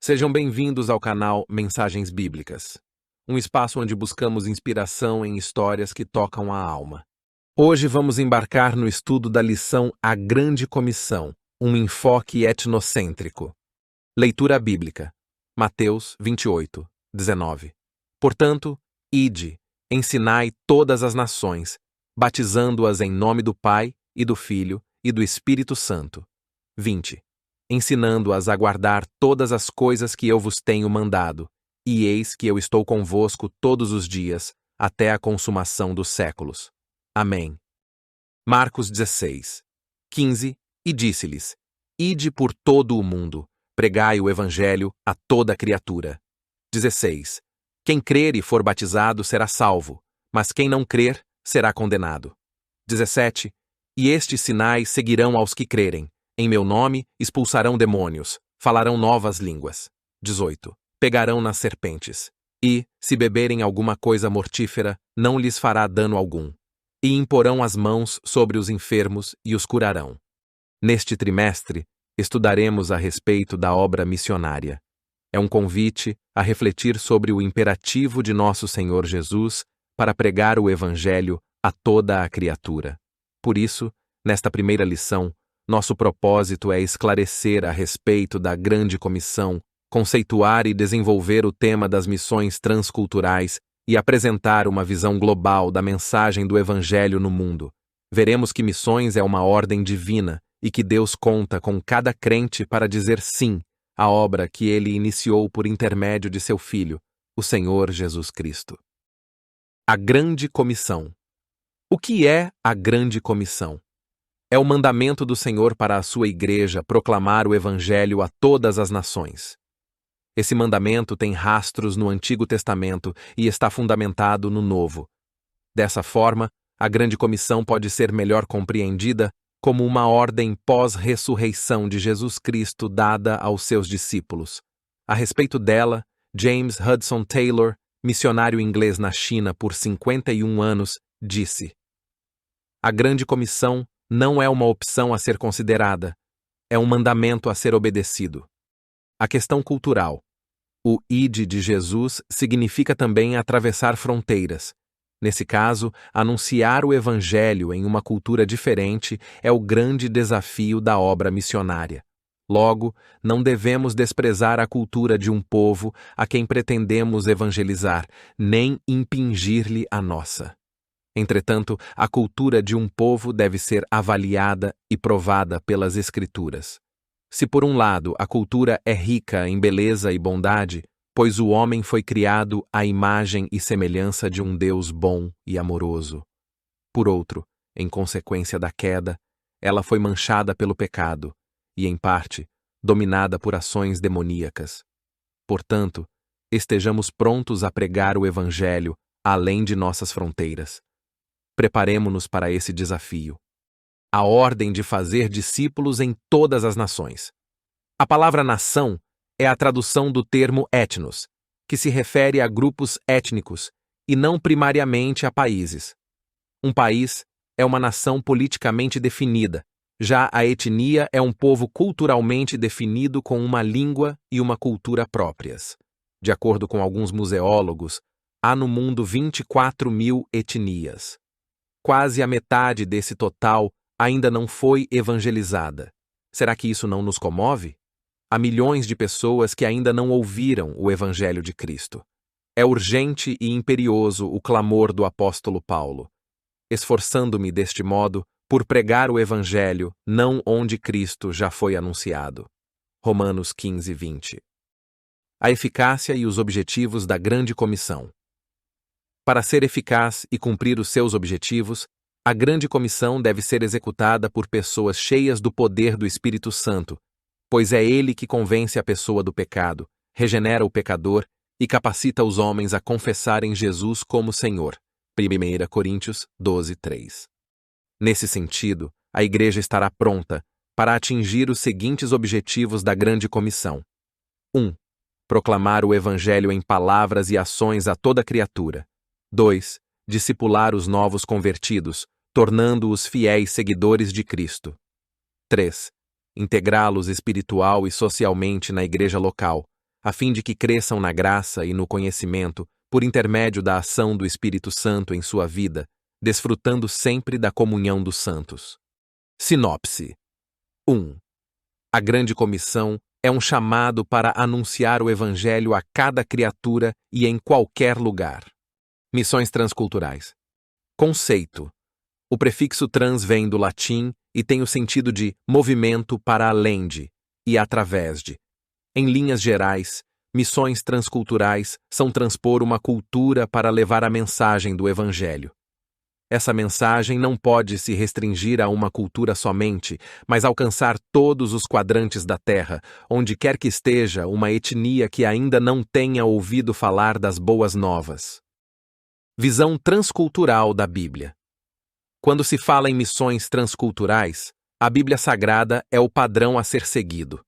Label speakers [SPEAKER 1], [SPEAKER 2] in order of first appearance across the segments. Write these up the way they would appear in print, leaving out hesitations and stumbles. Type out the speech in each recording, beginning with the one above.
[SPEAKER 1] Sejam bem-vindos ao canal Mensagens Bíblicas, um espaço onde buscamos inspiração em histórias que tocam a alma. Hoje vamos embarcar no estudo da lição A Grande Comissão, um enfoque etnocêntrico. Leitura bíblica, Mateus 28, 19. Portanto, ide, ensinai todas as nações, batizando-as em nome do Pai, e do Filho, e do Espírito Santo. 20. Ensinando-as a guardar todas as coisas que eu vos tenho mandado, e eis que eu estou convosco todos os dias, até a consumação dos séculos. Amém. Marcos 16, 15, e disse-lhes: Ide por todo o mundo, pregai o evangelho a toda criatura. 16. Quem crer e for batizado será salvo, mas quem não crer será condenado. 17. E estes sinais seguirão aos que crerem. Em meu nome expulsarão demônios, falarão novas línguas. 18. Pegarão nas serpentes. E, se beberem alguma coisa mortífera, não lhes fará dano algum. E imporão as mãos sobre os enfermos e os curarão. Neste trimestre, estudaremos a respeito da obra missionária. É um convite a refletir sobre o imperativo de nosso Senhor Jesus para pregar o Evangelho a toda a criatura. Por isso, nesta primeira lição, nosso propósito é esclarecer a respeito da Grande Comissão, conceituar e desenvolver o tema das missões transculturais e apresentar uma visão global da mensagem do Evangelho no mundo. Veremos que missões é uma ordem divina e que Deus conta com cada crente para dizer sim à obra que Ele iniciou por intermédio de seu Filho, o Senhor Jesus Cristo. A Grande Comissão. O que é a Grande Comissão? É o mandamento do Senhor para a sua igreja proclamar o Evangelho a todas as nações. Esse mandamento tem rastros no Antigo Testamento e está fundamentado no Novo. Dessa forma, a Grande Comissão pode ser melhor compreendida como uma ordem pós-ressurreição de Jesus Cristo dada aos seus discípulos. A respeito dela, James Hudson Taylor, missionário inglês na China por 51 anos, disse: A Grande Comissão não é uma opção a ser considerada, é um mandamento a ser obedecido. A questão cultural. O ide de Jesus significa também atravessar fronteiras. Nesse caso, anunciar o Evangelho em uma cultura diferente é o grande desafio da obra missionária. Logo, não devemos desprezar a cultura de um povo a quem pretendemos evangelizar, nem impingir-lhe a nossa. Entretanto, a cultura de um povo deve ser avaliada e provada pelas Escrituras. Se por um lado a cultura é rica em beleza e bondade, pois o homem foi criado à imagem e semelhança de um Deus bom e amoroso. Por outro, em consequência da queda, ela foi manchada pelo pecado e, em parte, dominada por ações demoníacas. Portanto, estejamos prontos a pregar o Evangelho além de nossas fronteiras. Preparemo-nos para esse desafio. A ordem de fazer discípulos em todas as nações. A palavra nação é a tradução do termo etnos, que se refere a grupos étnicos e não primariamente a países. Um país é uma nação politicamente definida, já a etnia é um povo culturalmente definido com uma língua e uma cultura próprias. De acordo com alguns museólogos, há no mundo 24.000 etnias. Quase a metade desse total ainda não foi evangelizada. Será que isso não nos comove? Há milhões de pessoas que ainda não ouviram o Evangelho de Cristo. É urgente e imperioso o clamor do apóstolo Paulo. Esforçando-me deste modo por pregar o Evangelho não onde Cristo já foi anunciado. Romanos 15, 20. A eficácia e os objetivos da Grande Comissão. Para ser eficaz e cumprir os seus objetivos, a Grande Comissão deve ser executada por pessoas cheias do poder do Espírito Santo, pois é ele que convence a pessoa do pecado, regenera o pecador e capacita os homens a confessarem Jesus como Senhor. 1 Coríntios 12, 3. Nesse sentido, a Igreja estará pronta para atingir os seguintes objetivos da Grande Comissão. 1. Proclamar o Evangelho em palavras e ações a toda criatura. 2. Discipular os novos convertidos, tornando-os fiéis seguidores de Cristo. 3. Integrá-los espiritual e socialmente na igreja local, a fim de que cresçam na graça e no conhecimento, por intermédio da ação do Espírito Santo em sua vida, desfrutando sempre da comunhão dos santos. Sinopse 1. A Grande Comissão é um chamado para anunciar o Evangelho a cada criatura e em qualquer lugar. Missões transculturais. Conceito. O prefixo trans vem do latim e tem o sentido de movimento para além de e através de. Em linhas gerais, missões transculturais são transpor uma cultura para levar a mensagem do Evangelho. Essa mensagem não pode se restringir a uma cultura somente, mas alcançar todos os quadrantes da Terra, onde quer que esteja uma etnia que ainda não tenha ouvido falar das boas novas. Visão transcultural da Bíblia. Quando se fala em missões transculturais, a Bíblia Sagrada é o padrão a ser seguido.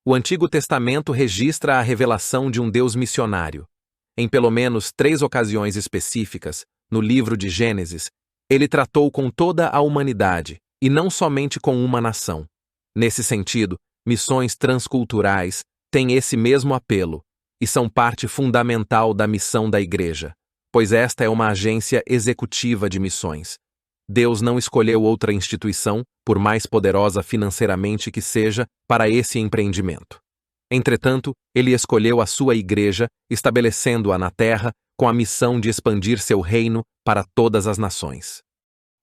[SPEAKER 1] O Antigo Testamento registra a revelação de um Deus missionário. Em pelo menos 3 ocasiões específicas, no livro de Gênesis, ele tratou com toda a humanidade, e não somente com uma nação. Nesse sentido, missões transculturais têm esse mesmo apelo, e são parte fundamental da missão da Igreja, pois esta é uma agência executiva de missões. Deus não escolheu outra instituição, por mais poderosa financeiramente que seja, para esse empreendimento. Entretanto, ele escolheu a sua Igreja, estabelecendo-a na terra, com a missão de expandir seu reino para todas as nações.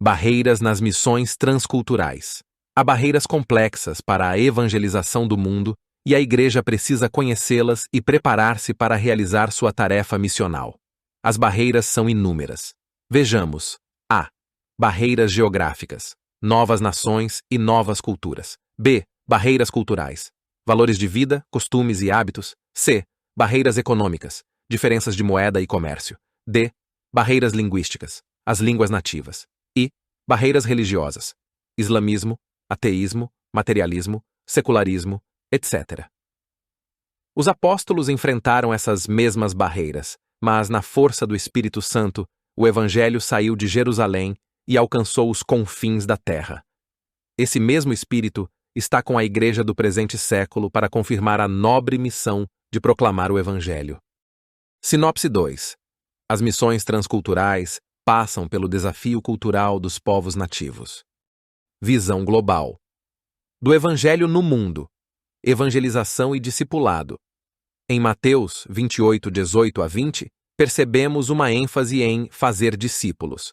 [SPEAKER 1] Barreiras nas missões transculturais. Há barreiras complexas para a evangelização do mundo e a Igreja precisa conhecê-las e preparar-se para realizar sua tarefa missional. As barreiras são inúmeras. Vejamos. A. Barreiras geográficas. Novas nações e novas culturas. B. Barreiras culturais. Valores de vida, costumes e hábitos. C. Barreiras econômicas. Diferenças de moeda e comércio. D. Barreiras linguísticas. As línguas nativas. I. Barreiras religiosas. Islamismo, ateísmo, materialismo, secularismo, etc. Os apóstolos enfrentaram essas mesmas barreiras, mas na força do Espírito Santo, o Evangelho saiu de Jerusalém e alcançou os confins da terra. Esse mesmo Espírito está com a Igreja do presente século para confirmar a nobre missão de proclamar o Evangelho. Sinopse 2. As missões transculturais passam pelo desafio cultural dos povos nativos. Visão global. Do Evangelho no mundo. Evangelização e discipulado. Em Mateus 28, 18 a 20, percebemos uma ênfase em fazer discípulos.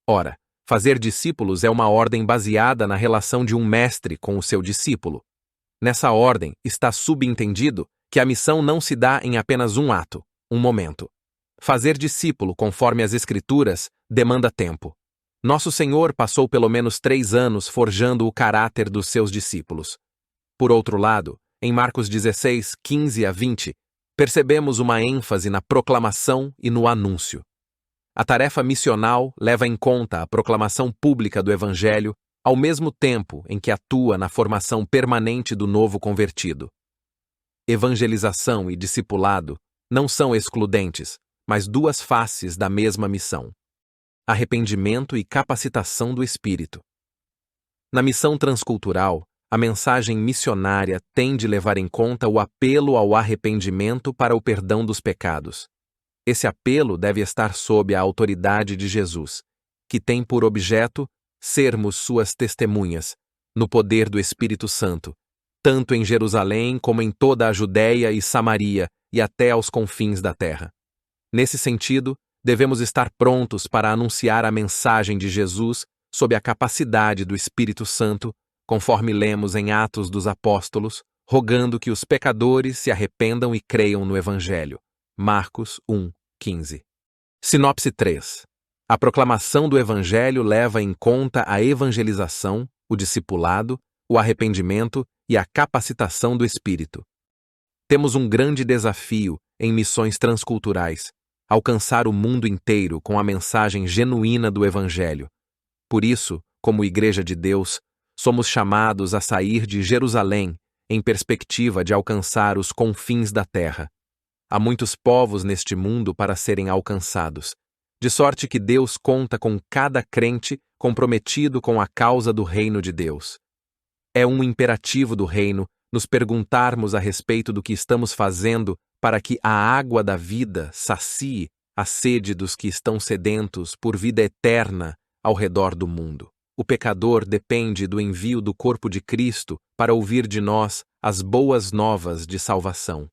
[SPEAKER 1] Ora, fazer discípulos é uma ordem baseada na relação de um mestre com o seu discípulo. Nessa ordem está subentendido que a missão não se dá em apenas um ato, um momento. Fazer discípulo, conforme as Escrituras, demanda tempo. Nosso Senhor passou pelo menos 3 anos forjando o caráter dos seus discípulos. Por outro lado, em Marcos 16, 15 a 20, percebemos uma ênfase na proclamação e no anúncio. A tarefa missional leva em conta a proclamação pública do Evangelho, ao mesmo tempo em que atua na formação permanente do novo convertido. Evangelização e discipulado não são excludentes, mas 2 faces da mesma missão. Arrependimento e capacitação do Espírito. Na missão transcultural, a mensagem missionária tem de levar em conta o apelo ao arrependimento para o perdão dos pecados. Esse apelo deve estar sob a autoridade de Jesus, que tem por objeto sermos suas testemunhas, no poder do Espírito Santo, tanto em Jerusalém como em toda a Judéia e Samaria e até aos confins da terra. Nesse sentido, devemos estar prontos para anunciar a mensagem de Jesus sob a capacidade do Espírito Santo, conforme lemos em Atos dos Apóstolos, rogando que os pecadores se arrependam e creiam no Evangelho. Marcos 1, 15. Sinopse 3. A proclamação do Evangelho leva em conta a evangelização, o discipulado, o arrependimento e a capacitação do Espírito. Temos um grande desafio em missões transculturais, alcançar o mundo inteiro com a mensagem genuína do Evangelho. Por isso, como Igreja de Deus, somos chamados a sair de Jerusalém em perspectiva de alcançar os confins da terra. Há muitos povos neste mundo para serem alcançados, de sorte que Deus conta com cada crente comprometido com a causa do reino de Deus. É um imperativo do reino nos perguntarmos a respeito do que estamos fazendo para que a água da vida sacie a sede dos que estão sedentos por vida eterna ao redor do mundo. O pecador depende do envio do corpo de Cristo para ouvir de nós as boas novas de salvação.